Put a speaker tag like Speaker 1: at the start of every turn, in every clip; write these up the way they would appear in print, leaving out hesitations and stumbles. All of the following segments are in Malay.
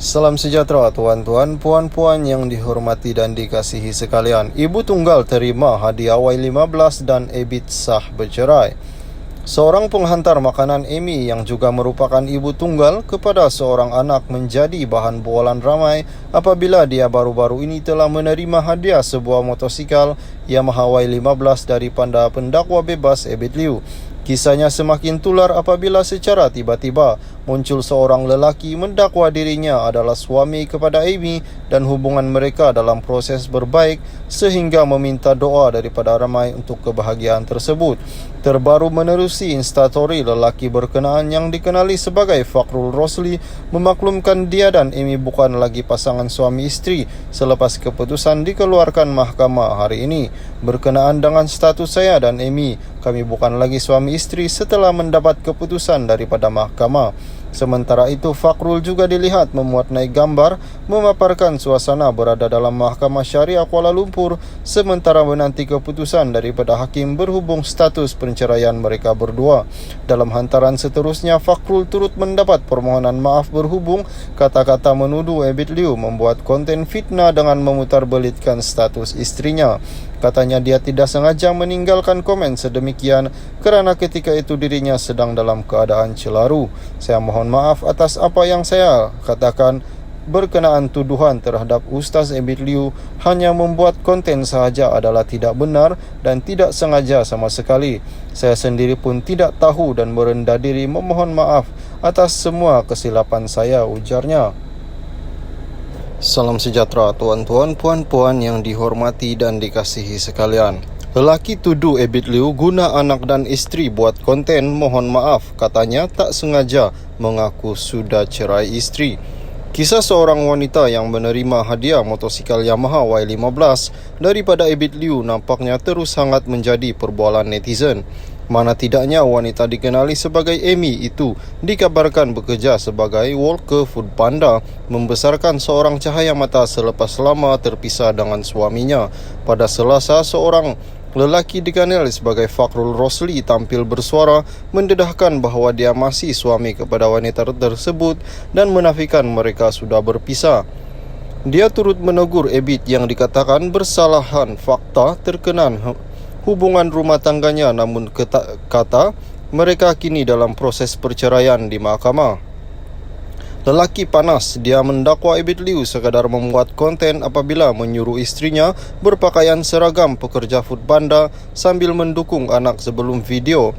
Speaker 1: Salam sejahtera tuan-tuan, puan-puan yang dihormati dan dikasihi sekalian. Ibu tunggal terima hadiah Y15 dan Ebit sah bercerai. Seorang penghantar makanan Amy yang juga merupakan ibu tunggal kepada seorang anak menjadi bahan bualan ramai apabila dia baru-baru ini telah menerima hadiah sebuah motosikal Yamaha Y15 dari pendakwa bebas Ebit Liu. Kisahnya semakin tular apabila secara tiba-tiba muncul seorang lelaki mendakwa dirinya adalah suami kepada Amy dan hubungan mereka dalam proses berbaik sehingga meminta doa daripada ramai untuk kebahagiaan tersebut. Terbaru menerusi instastory, lelaki berkenaan yang dikenali sebagai Fakhrul Rosli memaklumkan dia dan Amy bukan lagi pasangan suami isteri selepas keputusan dikeluarkan mahkamah hari ini. Berkenaan dengan status saya dan Amy, kami bukan lagi suami isteri setelah mendapat keputusan daripada mahkamah. Sementara itu, Fakhrul juga dilihat memuat naik gambar memaparkan suasana berada dalam Mahkamah Syariah Kuala Lumpur sementara menanti keputusan daripada hakim berhubung status perceraian mereka berdua. Dalam hantaran seterusnya, Fakhrul turut mendapat permohonan maaf berhubung kata-kata menuduh Ebit Liu membuat konten fitnah dengan memutarbelitkan status istrinya. Katanya dia tidak sengaja meninggalkan komen sedemikian kerana ketika itu dirinya sedang dalam keadaan celaru. Saya mohon maaf atas apa yang saya katakan berkenaan tuduhan terhadap Ustaz Ebit Liu hanya membuat konten sahaja adalah tidak benar dan tidak sengaja sama sekali. Saya sendiri pun tidak tahu dan merendah diri memohon maaf atas semua kesilapan saya, ujarnya. Salam sejahtera tuan-tuan, puan-puan yang dihormati dan dikasihi sekalian. Lelaki tuduh Ebit Liu guna anak dan isteri buat konten mohon maaf, katanya tak sengaja mengaku sudah cerai isteri. Kisah seorang wanita yang menerima hadiah motosikal Yamaha Y15 daripada Ebit Liu nampaknya terus hangat menjadi perbualan netizen. Mana tidaknya wanita dikenali sebagai Amy itu dikabarkan bekerja sebagai worker food panda membesarkan seorang cahaya mata selepas lama terpisah dengan suaminya. Pada Selasa, seorang lelaki dikenali sebagai Fakhrul Rosli tampil bersuara mendedahkan bahawa dia masih suami kepada wanita tersebut dan menafikan mereka sudah berpisah. Dia turut menegur Ebit yang dikatakan bersalahan fakta terkenaan hubungan rumah tangganya, namun kata mereka kini dalam proses perceraian di mahkamah. Lelaki panas, dia mendakwa Ebit Liu sekadar membuat konten apabila menyuruh istrinya berpakaian seragam pekerja food panda sambil mendukung anak sebelum video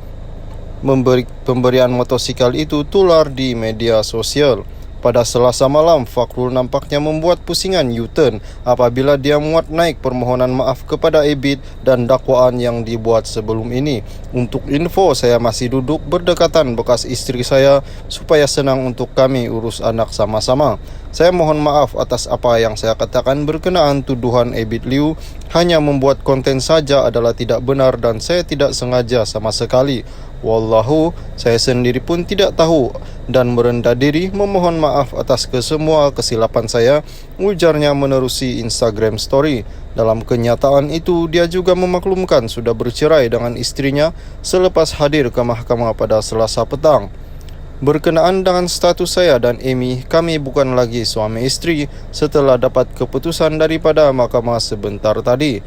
Speaker 1: pemberian motosikal itu tular di media sosial. Pada Selasa malam, Fakhrul nampaknya membuat pusingan U-turn apabila dia muat naik permohonan maaf kepada Ebit dan dakwaan yang dibuat sebelum ini. Untuk info, saya masih duduk berdekatan bekas istri saya supaya senang untuk kami urus anak sama-sama. Saya mohon maaf atas apa yang saya katakan berkenaan tuduhan Ebit Liu hanya membuat konten saja adalah tidak benar dan saya tidak sengaja sama sekali. Wallahu, saya sendiri pun tidak tahu dan merendah diri memohon maaf atas kesemua kesilapan saya, ujarnya menerusi Instagram story. Dalam kenyataan itu, dia juga memaklumkan sudah bercerai dengan istrinya selepas hadir ke mahkamah pada Selasa petang. Berkenaan dengan status saya dan Amy, kami bukan lagi suami isteri setelah dapat keputusan daripada mahkamah sebentar tadi.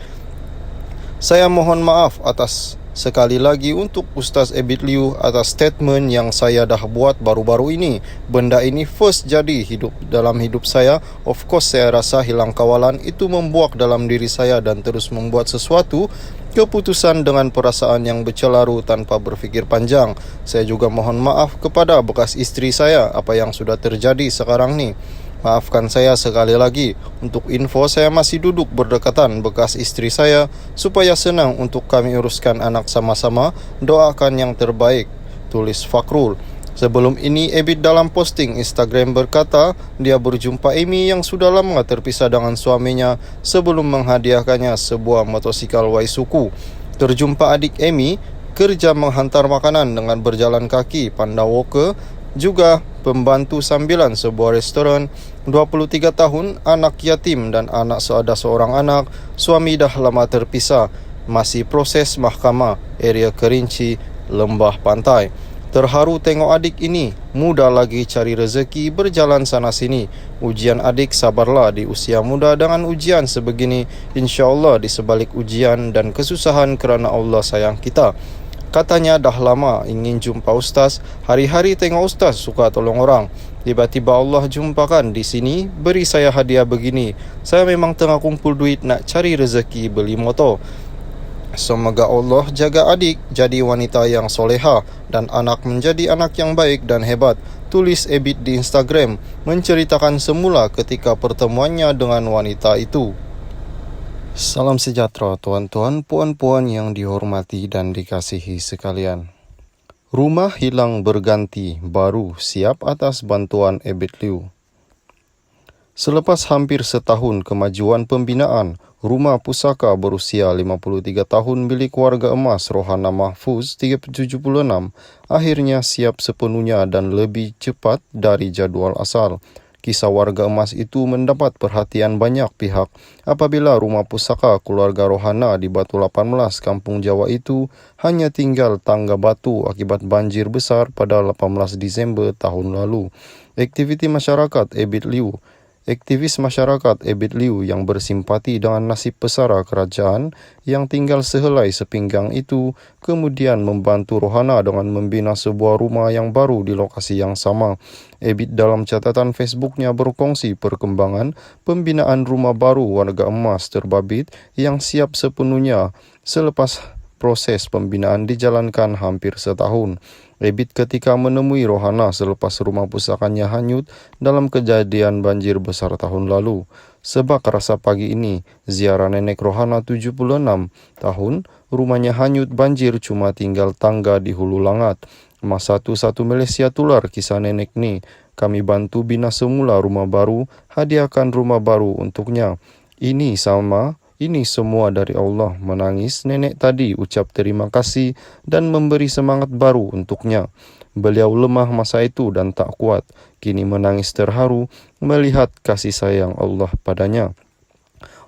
Speaker 1: Saya mohon maaf atas sekali lagi untuk Ustaz Ebit Liu atas statement yang saya dah buat baru-baru ini. Benda ini first jadi dalam hidup saya. Of course saya rasa hilang kawalan itu membuak dalam diri saya dan terus membuat sesuatu keputusan dengan perasaan yang bercelaru tanpa berfikir panjang. Saya juga mohon maaf kepada bekas isteri saya apa yang sudah terjadi sekarang ni. Maafkan saya sekali lagi. Untuk info, saya masih duduk berdekatan bekas istri saya supaya senang untuk kami uruskan anak sama-sama. Doakan yang terbaik, tulis Fakhrul. Sebelum ini, Ebit dalam posting Instagram berkata dia berjumpa Amy yang sudah lama terpisah dengan suaminya sebelum menghadiahkannya sebuah motosikal Waisuku. Terjumpa adik Amy kerja menghantar makanan dengan berjalan kaki, panda walker, juga pembantu sambilan sebuah restoran. 23 tahun, anak yatim dan anak ada seorang anak, suami dah lama terpisah. Masih proses mahkamah, area Kerinci, Lembah Pantai. Terharu tengok adik ini, muda lagi cari rezeki berjalan sana sini. Ujian adik sabarlah di usia muda dengan ujian sebegini. InsyaAllah di sebalik ujian dan kesusahan kerana Allah sayang kita. Katanya dah lama ingin jumpa Ustaz, hari-hari tengok Ustaz suka tolong orang. Tiba-tiba Allah jumpakan di sini, beri saya hadiah begini. Saya memang tengah kumpul duit nak cari rezeki beli motor. Semoga Allah jaga adik jadi wanita yang soleha dan anak menjadi anak yang baik dan hebat. Tulis Ebit di Instagram menceritakan semula ketika pertemuannya dengan wanita itu. Salam sejahtera tuan-tuan, puan-puan yang dihormati dan dikasihi sekalian. Rumah hilang berganti, baru siap atas bantuan Ebit Liu. Selepas hampir setahun kemajuan pembinaan, rumah pusaka berusia 53 tahun milik warga emas Rohana Mahfuz 376 akhirnya siap sepenuhnya dan lebih cepat dari jadual asal. Kisah warga emas itu mendapat perhatian banyak pihak apabila rumah pusaka keluarga Rohana di Batu 18, Kampung Jawa itu hanya tinggal tangga batu akibat banjir besar pada 18 Disember tahun lalu. Aktiviti masyarakat Ebit Liu Aktivis masyarakat Ebit Liu yang bersimpati dengan nasib pesara kerajaan yang tinggal sehelai sepinggang itu kemudian membantu Rohana dengan membina sebuah rumah yang baru di lokasi yang sama. Ebit dalam catatan Facebooknya berkongsi perkembangan pembinaan rumah baru warga emas terbabit yang siap sepenuhnya selepas proses pembinaan dijalankan hampir setahun. Ebit ketika menemui Rohana selepas rumah pusakanya hanyut dalam kejadian banjir besar tahun lalu. Sebab rasa pagi ini, ziarah nenek Rohana 76 tahun, rumahnya hanyut banjir cuma tinggal tangga di hulu langat. Mas satu Malaysia tular kisah nenek ni. Kami bantu bina semula rumah baru, hadiahkan rumah baru untuknya. Ini semua dari Allah. Menangis nenek tadi ucap terima kasih dan memberi semangat baru untuknya. Beliau lemah masa itu dan tak kuat. Kini menangis terharu melihat kasih sayang Allah padanya.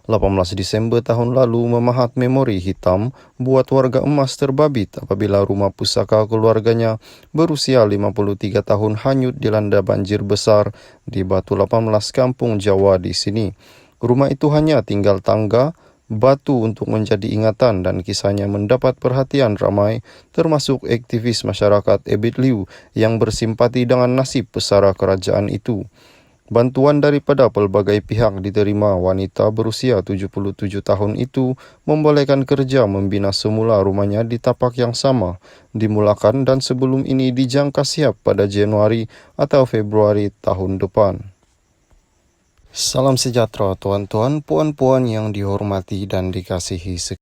Speaker 1: 18 Desember tahun lalu memahat memori hitam buat warga emas terbabit apabila rumah pusaka keluarganya berusia 53 tahun hanyut dilanda banjir besar di Batu 18 Kampung Jawa di sini. Rumah itu hanya tinggal tangga, batu untuk menjadi ingatan dan kisahnya mendapat perhatian ramai termasuk aktivis masyarakat Ebit Liu yang bersimpati dengan nasib pesara kerajaan itu. Bantuan daripada pelbagai pihak diterima wanita berusia 77 tahun itu membolehkan kerja membina semula rumahnya di tapak yang sama dimulakan dan sebelum ini dijangka siap pada Januari atau Februari tahun depan. Salam sejahtera tuan-tuan, puan-puan yang dihormati dan dikasihi sekalian.